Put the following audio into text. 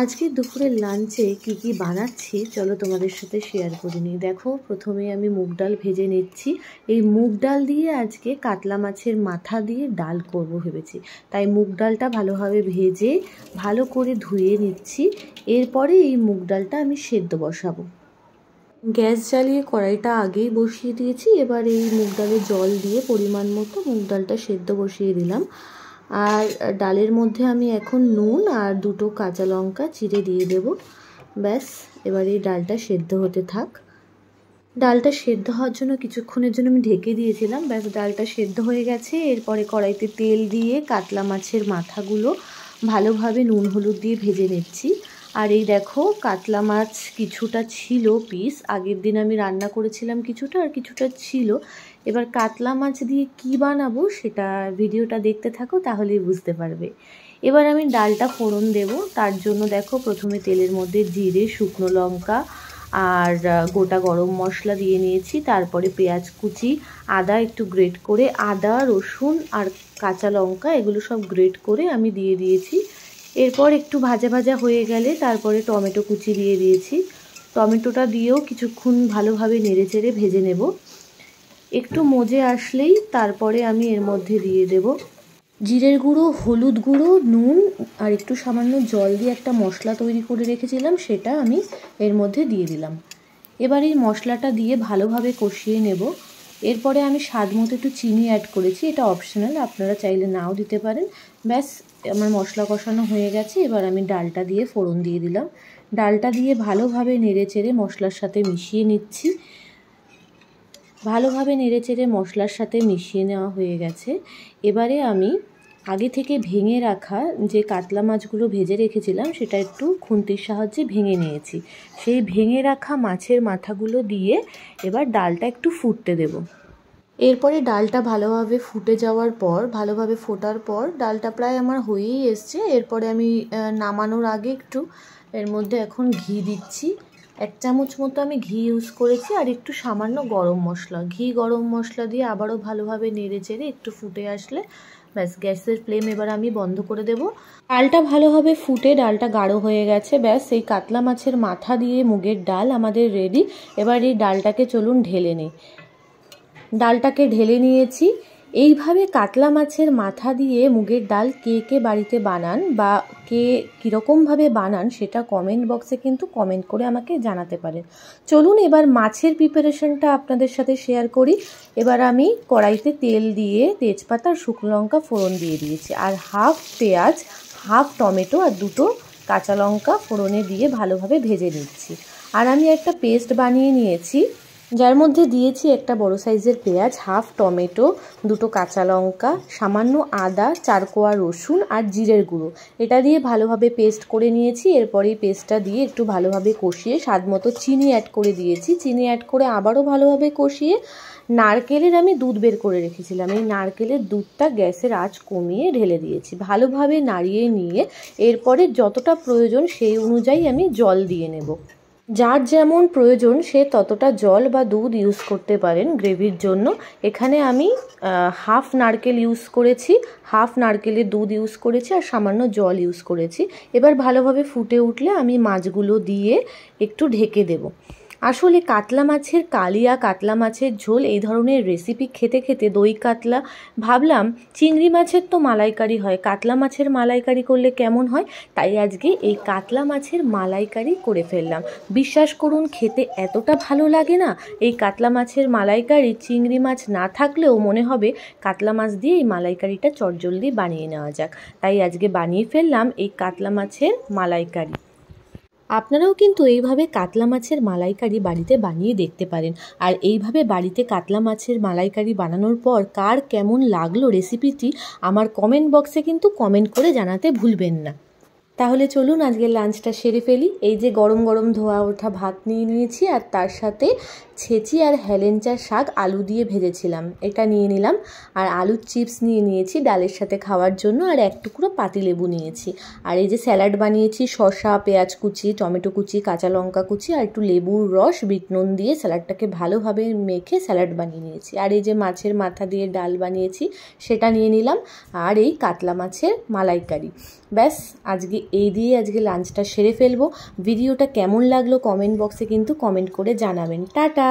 আজকে দুপুরের লাঞ্চে কি বানাচ্ছি চলো তোমাদের সাথে শেয়ার করে নিই। দেখো, প্রথমে আমি মুগ ডাল ভেজে নিচ্ছি। এই মুগ ডাল দিয়ে আজকে কাতলা মাছের মাথা দিয়ে ডাল করব ভেবেছি। তাই মুগ ডালটা ভালোভাবে ভেজে ভালো করে ধুয়ে নিচ্ছি। এরপরে এই মুগ ডালটা আমি সেদ্ধ বসাবো। গ্যাস জ্বালিয়ে কড়াইটা আগেই বসিয়ে দিয়েছি। এবার এই মুগ ডালে জল দিয়ে পরিমাণ মতো মুগ ডালটা সেদ্ধ বসিয়ে দিলাম। আর ডালের মধ্যে আমি এখন নুন আর দুটো কাঁচা লঙ্কা চিড়ে দিয়ে দেব। ব্যাস, এবার এই ডালটা সেদ্ধ হতে থাক। ডালটা সেদ্ধ হওয়ার জন্য কিছুক্ষণের জন্য আমি ঢেকে দিয়েছিলাম। ব্যাস, ডালটা সেদ্ধ হয়ে গেছে। এরপরে কড়াইতে তেল দিয়ে কাতলা মাছের মাথাগুলো ভালোভাবে নুন হলুদ দিয়ে ভেজে নিচ্ছি। আর এই দেখো, কাতলা মাছ কিছুটা ছিল পিস, আগের দিন আমি রান্না করেছিলাম কিছুটা, আর কিছুটা ছিল। এবার কাতলা মাছ দিয়ে কি বানাবো সেটা ভিডিওটা দেখতে থাকো, তাহলেই বুঝতে পারবে। এবার আমি ডালটা ফোড়ন দেব। তার জন্য দেখো, প্রথমে তেলের মধ্যে জিরে, শুকনো লঙ্কা আর গোটা গরম মশলা দিয়ে নিয়েছি। তারপরে পেঁয়াজ কুচি, আদা একটু গ্রেট করে, আদা রসুন আর কাঁচা লঙ্কা এগুলো সব গ্রেট করে আমি দিয়ে দিয়েছি। এরপর একটু ভাজা ভাজা হয়ে গেলে তারপরে টমেটো কুচি দিয়ে দিয়েছি। টমেটোটা দিয়েও কিছুক্ষণ ভালোভাবে নেড়েচেড়ে ভেজে নেব। একটু মজে আসলেই তারপরে আমি এর মধ্যে দিয়ে দেব জিরের গুঁড়ো, হলুদ গুঁড়ো, নুন আর একটু সামান্য জল দিয়ে একটা মশলা তৈরি করে রেখেছিলাম, সেটা আমি এর মধ্যে দিয়ে দিলাম। এবার এই মশলাটা দিয়ে ভালোভাবে কষিয়ে নেব। এরপরে আমি স্বাদ মতো একটু চিনি অ্যাড করেছি, এটা অপশনাল, আপনারা চাইলে নাও দিতে পারেন। ব্যাস, আমার মশলা কষানো হয়ে গেছে। এবার আমি ডালটা দিয়ে ফোড়ন দিয়ে দিলাম। ডালটা দিয়ে ভালোভাবে নেড়েচেড়ে মশলার সাথে মিশিয়ে নিচ্ছি। ভালোভাবে নেড়েচেড়ে মশলার সাথে মিশিয়ে নেওয়া হয়ে গেছে। এবারে আমি আগে থেকে ভেঙে রাখা যে কাতলা মাছগুলো ভেজে রেখেছিলাম সেটা একটু খুন্তির সাহায্যে ভেঙে নিয়েছি। সেই ভেঙে রাখা মাছের মাথাগুলো দিয়ে এবার ডালটা একটু ফুটতে দেব। এরপরে ডালটা ভালোভাবে ফুটে যাওয়ার পর, ভালোভাবে ফোটার পর ডালটা প্রায় আমার হয়েই এসছে। এরপরে আমি নামানোর আগে একটু এর মধ্যে এখন ঘি দিচ্ছি। 1 চামচ মতো আমি ঘি ইউজ করেছি, আর একটু সামান্য গরম মশলা, গরম মশলা দিয়ে আবারও ভালোভাবে নেড়ে চেড়ে একটু ফুটে আসলে ব্যাস, গ্যাসের ফ্লেম এবার আমি বন্ধ করে দেব। ডালটা ভালোভাবে ফুটে ডালটা গাঢ় হয়ে গেছে। ব্যাস, এই কাতলা মাছের মাথা দিয়ে মুগের ডাল আমাদের রেডি। এবার এই ডালটাকে চলুন ঢেলে নিই। ডালটাকে ঢেলে নিয়েছি। এইভাবে কাতলা মাছের মাথা দিয়ে মুগের ডাল কে বাড়িতে বানান বা কে কীরকমভাবে বানান সেটা কমেন্ট বক্সে কিন্তু কমেন্ট করে আমাকে জানাতে পারেন। চলুন এবার মাছের প্রিপারেশনটা আপনাদের সাথে শেয়ার করি। এবার আমি কড়াইতে তেল দিয়ে তেজপাতা আর শুকনো লঙ্কা ফোড়ন দিয়ে দিয়েছি, আর হাফ পেঁয়াজ, হাফ টমেটো আর দুটো কাঁচা লঙ্কা ফোড়নে দিয়ে ভালোভাবে ভেজে নিচ্ছি। আর আমি একটা পেস্ট বানিয়ে নিয়েছি, যার মধ্যে দিয়েছি একটা বড় সাইজের পেঁয়াজ, হাফ টমেটো, দুটো কাঁচা লঙ্কা, সামান্য আদা, 4 কোয়া রসুন আর জিরের গুঁড়ো। এটা দিয়ে ভালোভাবে পেস্ট করে নিয়েছি। এরপর এই পেস্টটা দিয়ে একটু ভালোভাবে কষিয়ে স্বাদ মতো চিনি অ্যাড করে দিয়েছি। চিনি অ্যাড করে আবারও ভালোভাবে কষিয়ে নারকেলের আমি দুধ বের করে রেখেছিলাম, এই নারকেলের দুধটা গ্যাসের আঁচ কমিয়ে ঢেলে দিয়েছি। ভালোভাবে নাড়িয়ে নিয়ে এরপরে যতটা প্রয়োজন সেই অনুযায়ী আমি জল দিয়ে নেব। যার যেমন প্রয়োজন সে ততটা জল বা দুধ ইউজ করতে পারেন গ্রেভির জন্য। এখানে আমি হাফ নারকেল ইউজ করেছি, হাফ নারকেলের দুধ ইউজ করেছি আর সামান্য জল ইউজ করেছি। এবার ভালোভাবে ফুটে উঠলে আমি মাছগুলো দিয়ে একটু ঢেকে দেব। আসলে কাতলা মাছের কালিয়া, কাতলা মাছের ঝোল এই ধরনের রেসিপি খেতে খেতে দই কাতলা ভাবলাম চিংড়ি মাছের তো মালাইকারি হয়, কাতলা মাছের মালাইকারি করলে কেমন হয়, তাই আজকে এই কাতলা মাছের মালাইকারি করে ফেললাম। বিশ্বাস করুন, খেতে এতটা ভালো লাগে না এই কাতলা মাছের মালাইকারি, চিংড়ি মাছ না থাকলেও মনে হবে কাতলা মাছ দিয়ে এই মালাইকারিটা চটজলদি বানিয়ে নেওয়া যাক। তাই আজকে বানিয়ে ফেললাম এই কাতলা মাছের মালাইকারি। আপনারাও কিন্তু এইভাবে কাতলা মাছের মালাইকারি বাড়িতে বানিয়ে দেখতে পারেন। আর এইভাবে বাড়িতে কাতলা মাছের মালাইকারি বানানোর পর কার কেমন লাগলো রেসিপিটি আমার কমেন্ট বক্সে কিন্তু কমেন্ট করে জানাতে ভুলবেন না। তাহলে চলুন আজকের লাঞ্চটা সেরে ফেলি। এই যে গরম গরম ধোয়া ওঠা ভাত নিয়ে নিয়েছি, আর তার সাথে ছেঁচি আর হেলেঞ্চা শাক আলু দিয়ে ভেজেছিলাম, এটা নিয়ে নিলাম। আর আলুর চিপস নিয়ে নিয়েছি ডালের সাথে খাওয়ার জন্য, আর 1 টুকরো পাতিলেবু নিয়েছি। আর এই যে স্যালাড বানিয়েছি, শসা, পেঁয়াজ কুচি, টমেটো কুচি, কাঁচা লঙ্কা কুচি আর একটু লেবুর রস, বিট নুন দিয়ে স্যালাডটাকে ভালোভাবে মেখে স্যালাড বানিয়ে নিয়েছি। আর এই যে মাছের মাথা দিয়ে ডাল বানিয়েছি সেটা নিয়ে নিলাম, আর এই কাতলা মাছের মালাইকারি। ব্যাস, আজকে এই দিয়ে আজকে লাঞ্চটা সেরে ফেলবো। ভিডিওটা কেমন লাগলো কমেন্ট বক্সে কিন্তু কমেন্ট করে জানাবেন। টাটা।